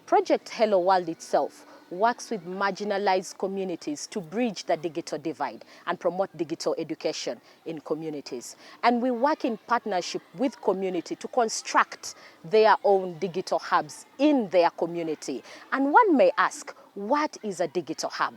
Project Hello World itself works with marginalized communities to bridge the digital divide and promote digital education in communities. And we work in partnership with community to construct their own digital hubs in their community. And one may ask, what is a digital hub?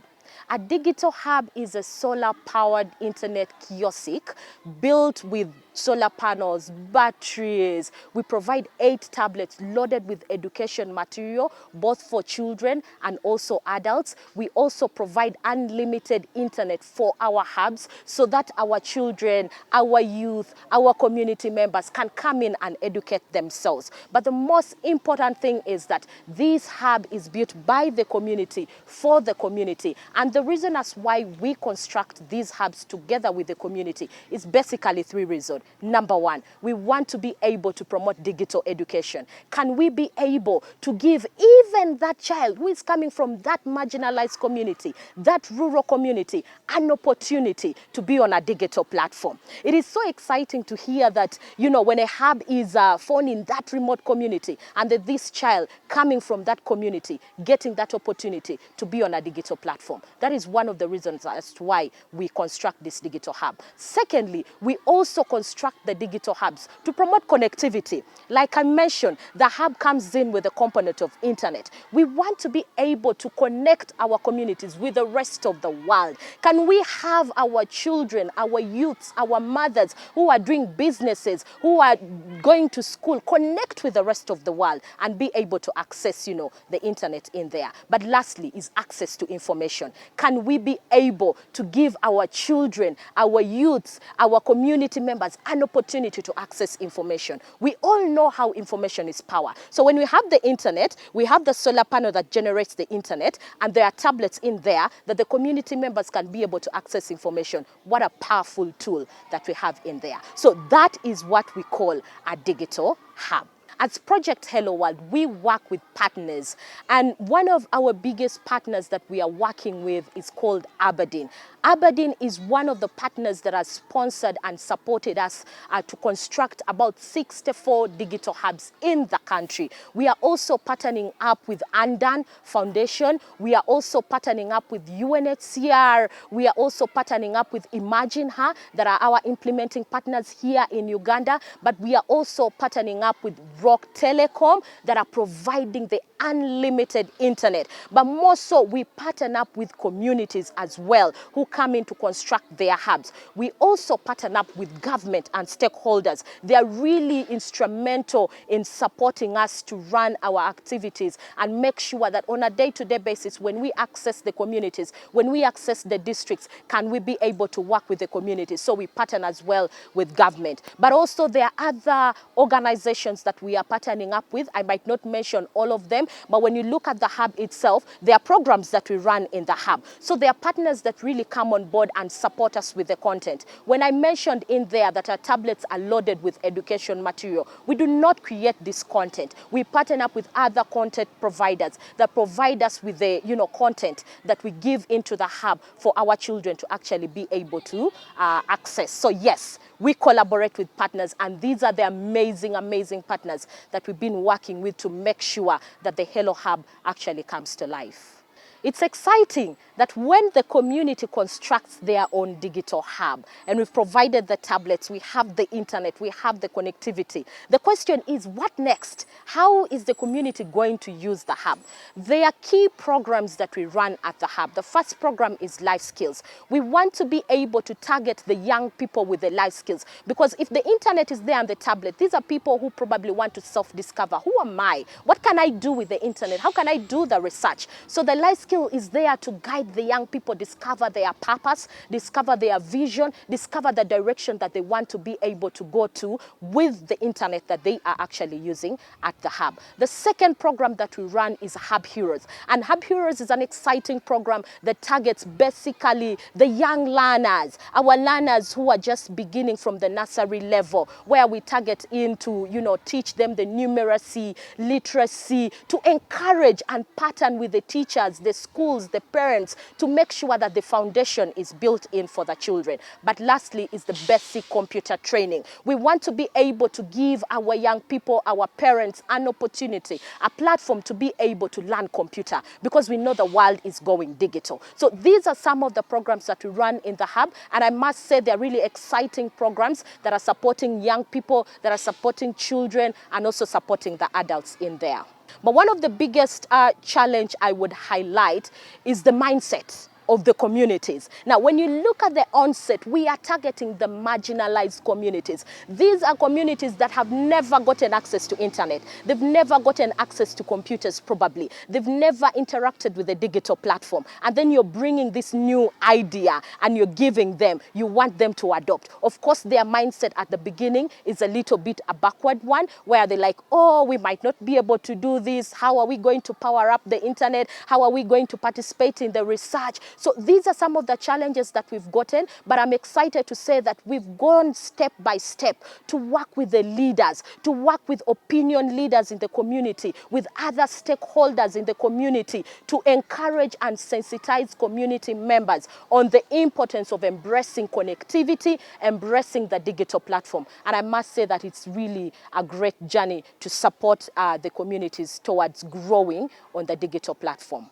A digital hub is a solar-powered internet kiosk built with solar panels, batteries. We provide 8 tablets loaded with education material, both for children and also adults. We also provide unlimited internet for our hubs so that our children, our youth, our community members can come in and educate themselves. But the most important thing is that this hub is built by the community, for the community. And the reason as why we construct these hubs together with the community is basically 3 reasons. Number 1, we want to be able to promote digital education. Can we be able to give even that child who is coming from that marginalized community, that rural community, an opportunity to be on a digital platform? It is so exciting to hear that, you know, when a hub is found in that remote community and that this child coming from that community getting that opportunity to be on a digital platform. That is one of the reasons as to why we construct this digital hub. Secondly, we also construct the digital hubs to promote connectivity. Like I mentioned, the hub comes in with a component of internet. We want to be able to connect our communities with the rest of the world. Can we have our children, our youths, our mothers who are doing businesses, who are going to school, connect with the rest of the world and be able to access, you know, the internet in there? But lastly is access to information. Can we be able to give our children, our youths, our community members an opportunity to access information? We all know how information is power. So when we have the internet, we have the solar panel that generates the internet, and there are tablets in there that the community members can be able to access information. What a powerful tool that we have in there. So that is what we call a digital hub. As Project Hello World, we work with partners, and one of our biggest partners that we are working with is called Abrdn. Abrdn is one of the partners that has sponsored and supported us to construct about 64 digital hubs in the country. We are also partnering up with Andan Foundation. We are also partnering up with UNHCR. We are also partnering up with Imagine Her, that are our implementing partners here in Uganda. But we are also partnering up with Roke Telkom, that are providing the unlimited internet. But more so, we partner up with communities as well who come in to construct their hubs. We also partner up with government and stakeholders. They are really instrumental in supporting us to run our activities and make sure that on a day-to-day basis, when we access the communities, when we access the districts, can we be able to work with the communities? So we partner as well with government. But also there are other organizations that we are partnering up with. I might not mention all of them, but when you look at the hub itself, there are programs that we run in the hub. So there are partners that really come on board and support us with the content. When I mentioned in there that our tablets are loaded with education material, we do not create this content. We partner up with other content providers that provide us with the, you know, content that we give into the hub for our children to actually be able to access. So yes, we collaborate with partners, and these are the amazing, amazing partners that we've been working with to make sure that the Hello Hub actually comes to life. It's exciting that when the community constructs their own digital hub, and we've provided the tablets, we have the internet, we have the connectivity. The question is, what next? How is the community going to use the hub? There are key programs that we run at the hub. The first program is life skills. We want to be able to target the young people with the life skills, because if the internet is there on the tablet, these are people who probably want to self-discover. Who am I? What can I do with the internet? How can I do the research? So the life skill is there to guide the young people discover their purpose, discover their vision, discover the direction that they want to be able to go to with the internet that they are actually using at the hub. The second program that we run is Hub Heroes. And Hub Heroes is an exciting program that targets basically the young learners, our learners who are just beginning from the nursery level, where we target in to, you know, teach them the numeracy, literacy, to encourage and pattern with the teachers, the schools, the parents, to make sure that the foundation is built in for the children. But lastly is the basic computer training. We want to be able to give our young people, our parents, an opportunity, a platform to be able to learn computer, because we know the world is going digital. So these are some of the programs that we run in the hub, and I must say they're really exciting programs that are supporting young people, that are supporting children, and also supporting the adults in there. But one of the biggest challenge I would highlight is the mindset of the communities. Now, when you look at the onset, we are targeting the marginalized communities. These are communities that have never gotten access to internet. They've never gotten access to computers, probably. They've never interacted with a digital platform. And then you're bringing this new idea and you're giving them, you want them to adopt. Of course, their mindset at the beginning is a little bit a backward one, where they're like, oh, we might not be able to do this. How are we going to power up the internet? How are we going to participate in the research? So these are some of the challenges that we've gotten, but I'm excited to say that we've gone step by step to work with the leaders, to work with opinion leaders in the community, with other stakeholders in the community, to encourage and sensitize community members on the importance of embracing connectivity, embracing the digital platform. And I must say that it's really a great journey to support the communities towards growing on the digital platform.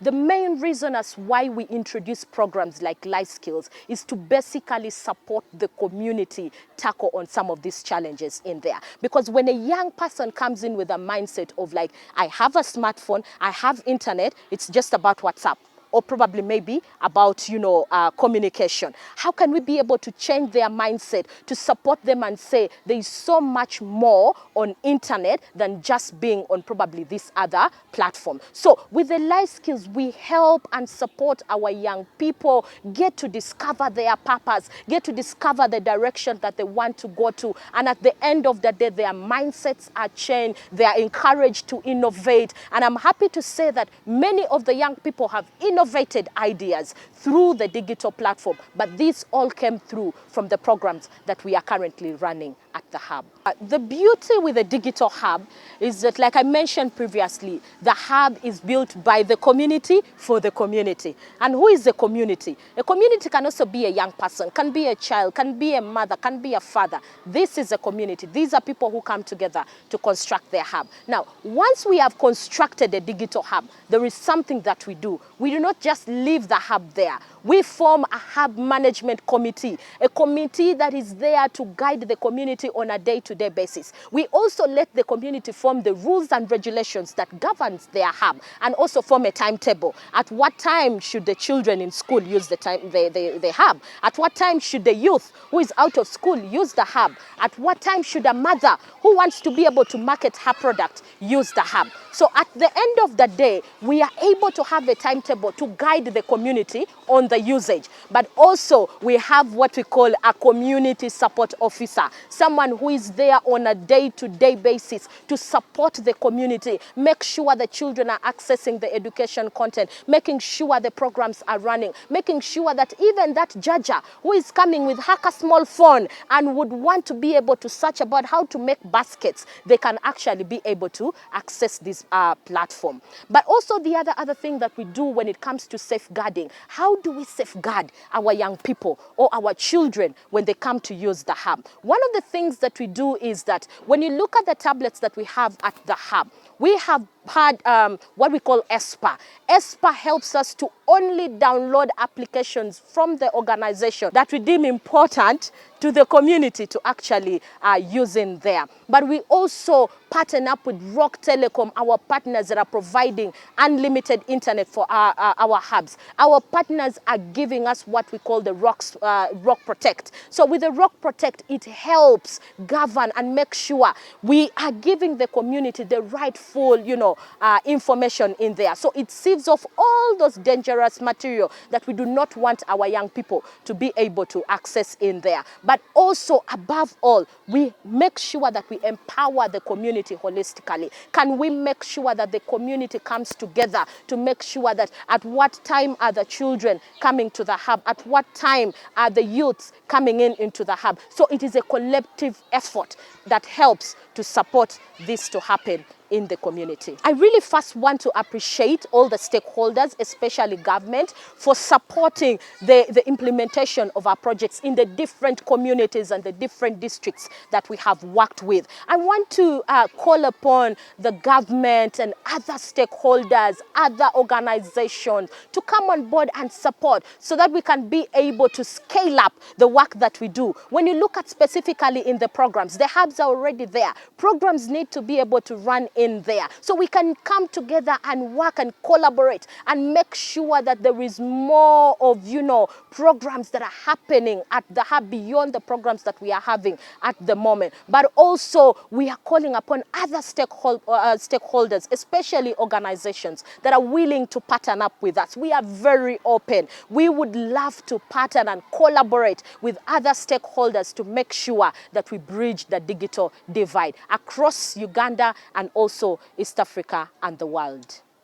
The main reason as why we introduce programs like Life Skills is to basically support the community tackle on some of these challenges in there. Because when a young person comes in with a mindset of like, I have a smartphone, I have internet, it's just about WhatsApp, or probably maybe about, communication. How can we be able to change their mindset to support them and say there is so much more on internet than just being on probably this other platform? So with the Life Skills, we help and support our young people get to discover their purpose, get to discover the direction that they want to go to. And at the end of the day, their mindsets are changed. They are encouraged to innovate. And I'm happy to say that many of the young people have innovated ideas through the digital platform, but these all came through from the programs that we are currently running at the hub. The beauty with the digital hub is that, like I mentioned previously, the hub is built by the community for the community. And who is the community? A community can also be a young person, can be a child, can be a mother, can be a father. This is a community. These are people who come together to construct their hub. Now, once we have constructed a digital hub, there is something that we do. We do not just leave the hub there. We form a hub management committee, a committee that is there to guide the community on a day-to-day basis. We also let the community form the rules and regulations that governs their hub, and also form a timetable. At what time should the children in school use the hub? At what time should the youth who is out of school use the hub? At what time should a mother who wants to be able to market her product use the hub? So at the end of the day, we are able to have a timetable to guide the community on the usage. But also we have what we call a community support officer, someone who is there on a day-to-day basis to support the community, make sure the children are accessing the education content, making sure the programs are running, making sure that even that judger who is coming with her small phone and would want to be able to search about how to make baskets, they can actually be able to access this platform. But also the other thing that we do when it comes to safeguarding, how do we safeguard our young people or our children when they come to use the hub? One of the things that we do is that when you look at the tablets that we have at the hub, we have had what we call ESPA. ESPA helps us to only download applications from the organization that we deem important to the community to actually use in there. But we also partner up with Roke Telkom, our partners that are providing unlimited internet for our hubs. Our partners are giving us what we call the Roke Protect. So with the Roke Protect, it helps govern and make sure we are giving the community the rightful, information in there. So it sieves off all those dangerous material that we do not want our young people to be able to access in there. But also, above all, we make sure that we empower the community holistically. Can we make sure that the community comes together to make sure that at what time are the children coming to the hub? At what time are the youths coming into the hub? So it is a collective effort that helps to support this to happen in the community. I really first want to appreciate all the stakeholders, especially government, for supporting the implementation of our projects in the different communities and the different districts that we have worked with. I want to call upon the government and other stakeholders, other organizations to come on board and support so that we can be able to scale up the work that we do. When you look at specifically in the programs, the hubs are already there. Programs need to be able to run in there. So we can come together and work and collaborate and make sure that there is more of, programs that are happening at the hub beyond the programs that we are having at the moment. But also we are calling upon other stakeholders, especially organizations that are willing to partner up with us. We are very open. We would love to partner and collaborate with other stakeholders to make sure that we bridge the digital divide across Uganda and also East Africa and the world.